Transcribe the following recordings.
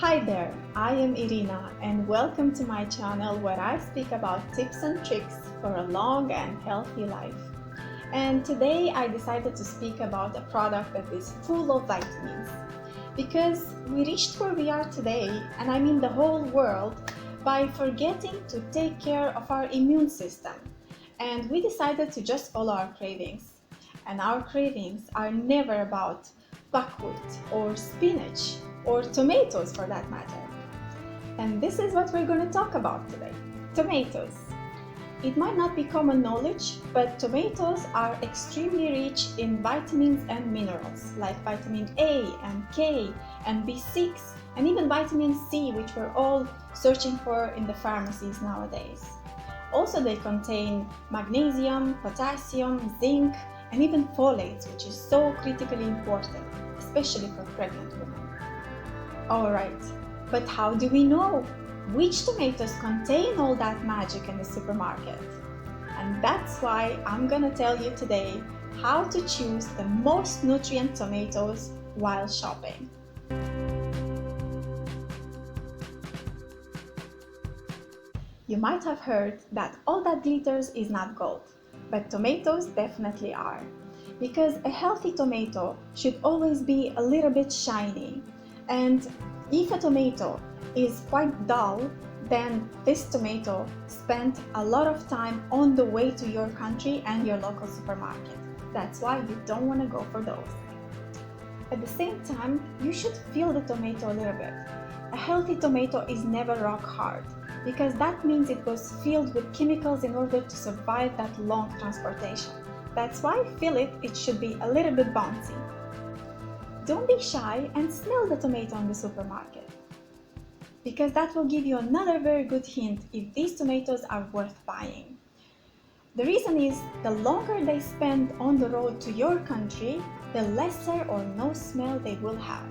Hi there, I am Irina and welcome to my channel where I speak about tips and tricks for a long and healthy life. And today I decided to speak about a product that is full of vitamins. Because we reached where we are today, and I mean the whole world, by forgetting to take care of our immune system. And we decided to just follow our cravings. And our cravings are never about buckwheat or spinach or tomatoes for that matter. And this is what we're going to talk about today. Tomatoes. It might not be common knowledge, but tomatoes are extremely rich in vitamins and minerals like vitamin A and K and B6 and even vitamin C, which we're all searching for in the pharmacies nowadays. Also, they contain magnesium, potassium, zinc, and even folates, which is so critically important, especially for pregnant women. Alright, but how do we know which tomatoes contain all that magic in the supermarket? And that's why I'm gonna tell you today how to choose the most nutrient tomatoes while shopping. You might have heard that all that glitters is not gold, but tomatoes definitely are. Because a healthy tomato should always be a little bit shiny. And if a tomato is quite dull, then this tomato spent a lot of time on the way to your country and your local supermarket. That's why you don't want to go for those. At the same time, you should feel the tomato a little bit. A healthy tomato is never rock hard, because that means it was filled with chemicals in order to survive that long transportation. That's why feel it should be a little bit bouncy. Don't be shy and smell the tomato in the supermarket, because that will give you another very good hint if these tomatoes are worth buying. The reason is the longer they spend on the road to your country, the lesser or no smell they will have.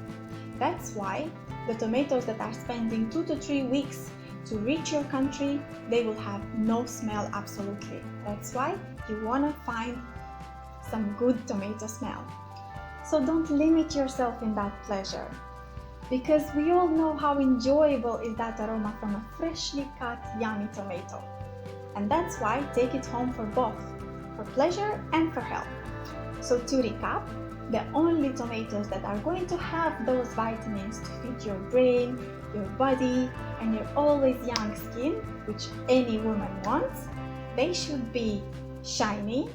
That's why the tomatoes that are spending 2 to 3 weeks to reach your country, they will have no smell absolutely. That's why you want to find some good tomato smell. So don't limit yourself in that pleasure, because we all know how enjoyable is that aroma from a freshly cut yummy tomato. And that's why take it home for both, for pleasure and for health. So to recap, the only tomatoes that are going to have those vitamins to feed your brain, your body, and your always young skin, which any woman wants, they should be shiny,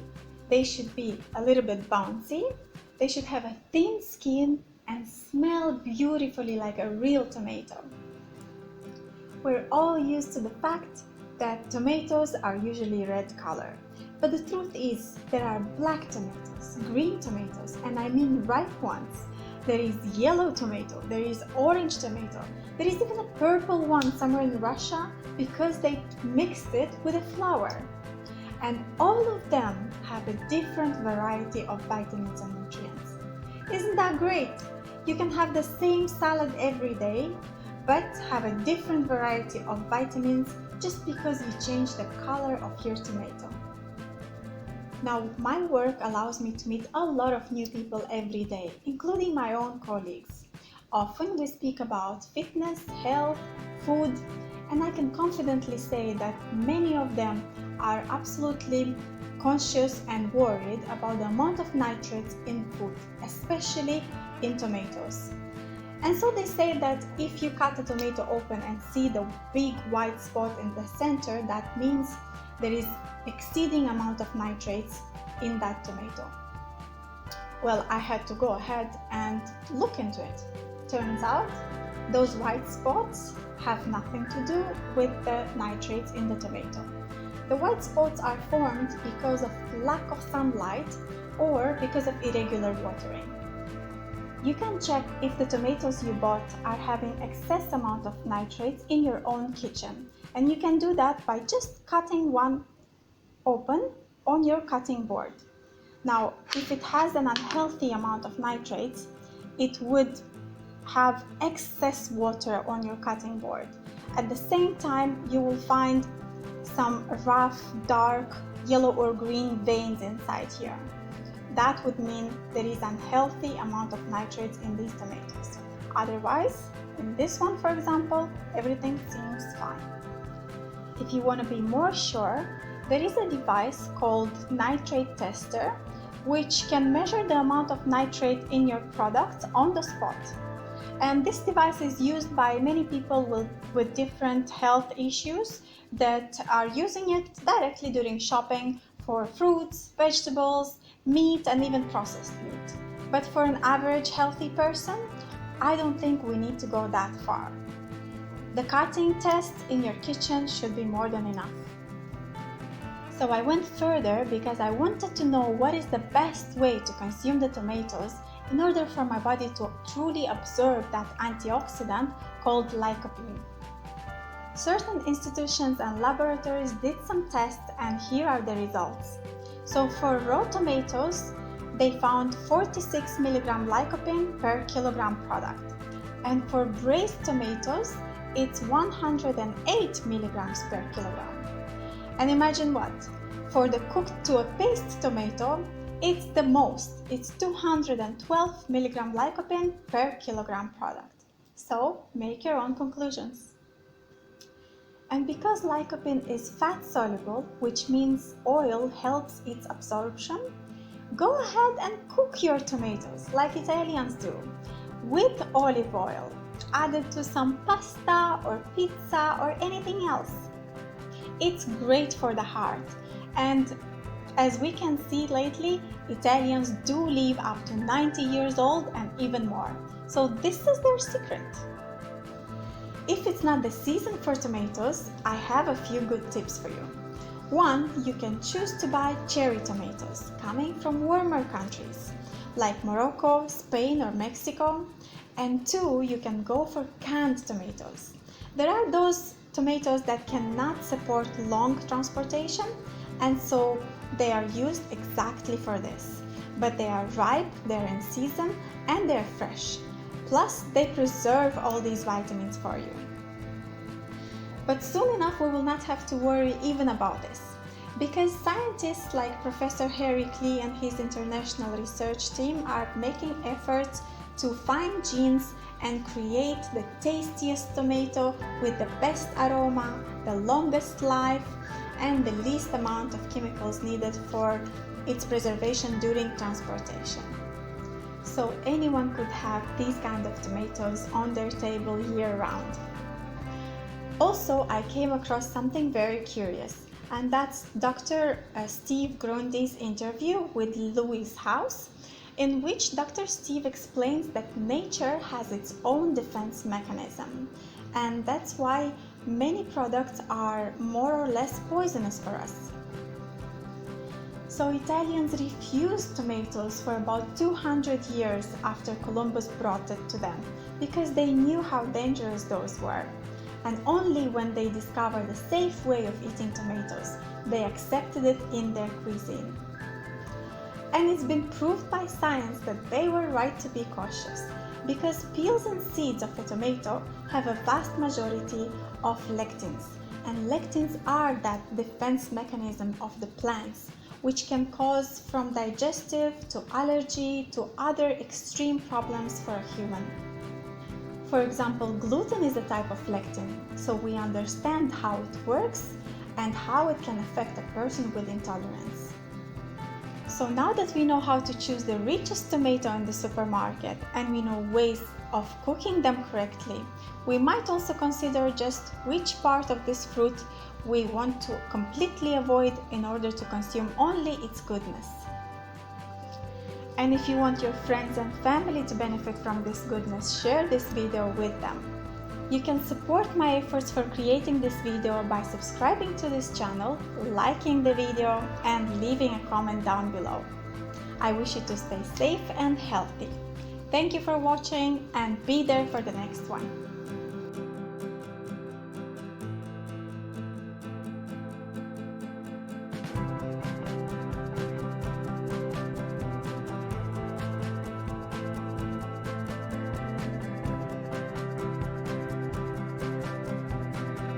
they should be a little bit bouncy, they should have a thin skin and smell beautifully like a real tomato. We're all used to the fact that tomatoes are usually red color, but the truth is there are black tomatoes, green tomatoes, and I mean ripe ones. There is yellow tomato, there is orange tomato, there is even a purple one somewhere in Russia because they mixed it with a flower. And all of them have a different variety of vitamins and nutrients. Isn't that great? You can have the same salad every day, but have a different variety of vitamins just because you change the color of your tomato. Now, my work allows me to meet a lot of new people every day, including my own colleagues. Often we speak about fitness, health, food, and I can confidently say that many of them are absolutely conscious and worried about the amount of nitrates in food, especially in tomatoes. And so they say that if you cut a tomato open and see the big white spot in the center, that means there is exceeding amount of nitrates in that tomato. Well, I had to go ahead and look into it. Turns out those white spots have nothing to do with the nitrates in the tomato. The white spots are formed because of lack of sunlight or because of irregular watering. You can check if the tomatoes you bought are having excess amount of nitrates in your own kitchen, and you can do that by just cutting one open on your cutting board. Now, if it has an unhealthy amount of nitrates, it would have excess water on your cutting board. At the same time, you will find some rough, dark, yellow or green veins inside here. That would mean there is an unhealthy amount of nitrates in these tomatoes. Otherwise, In this one, for example, everything seems fine. If you want to be more sure, there is a device called Nitrate tester, which can measure the amount of nitrate in your product on the spot. And this device is used by many people with different health issues that are using it directly during shopping for fruits, vegetables, meat, and even processed meat. But for an average healthy person, I don't think we need to go that far. The cutting test in your kitchen should be more than enough. So I went further because I wanted to know what is the best way to consume the tomatoes in order for my body to truly absorb that antioxidant called lycopene. Certain institutions and laboratories did some tests, and here are the results. So for raw tomatoes, they found 46 mg lycopene per kilogram product. And for braised tomatoes, it's 108 milligrams per kilogram. And imagine what? For the cooked to a paste tomato, it's the most. It's 212 milligram lycopene per kilogram product. So make your own conclusions. And because lycopene is fat soluble, which means oil helps its absorption, go ahead and cook your tomatoes like Italians do, with olive oil, added to some pasta or pizza or anything else. It's great for the heart, and as we can see lately, Italians do live up to 90 years old and even more. So this is their secret. If it's not the season for tomatoes, I have a few good tips for you. One, you can choose to buy cherry tomatoes coming from warmer countries like Morocco, Spain, or Mexico. And two, you can go for canned tomatoes. There are those tomatoes that cannot support long transportation, and so they are used exactly for this. But they are ripe, they're in season, and they're fresh. Plus, they preserve all these vitamins for you. But soon enough, we will not have to worry even about this, because scientists like Professor Klee and his international research team are making efforts to find genes and create the tastiest tomato with the best aroma, the longest life, and the least amount of chemicals needed for its preservation during transportation. So anyone could have these kind of tomatoes on their table year-round. Also, I came across something very curious, and that's Dr. Steve Grundy's interview with Louis House, in which Dr. Steve explains that nature has its own defense mechanism, and that's why many products are more or less poisonous for us. So Italians refused tomatoes for about 200 years after Columbus brought it to them, because they knew how dangerous those were. And only when they discovered a safe way of eating tomatoes, they accepted it in their cuisine. And it's been proved by science that they were right to be cautious, because peels and seeds of a tomato have a vast majority of lectins, and lectins are that defense mechanism of the plants, which can cause from digestive to allergy to other extreme problems for a human. For example, gluten is a type of lectin, so we understand how it works and how it can affect a person with intolerance. So now that we know how to choose the richest tomato in the supermarket and we know ways of cooking them correctly, we might also consider just which part of this fruit we want to completely avoid in order to consume only its goodness. And if you want your friends and family to benefit from this goodness, share this video with them. You can support my efforts for creating this video by subscribing to this channel, liking the video, and leaving a comment down below. I wish you to stay safe and healthy. Thank you for watching, and be there for the next one.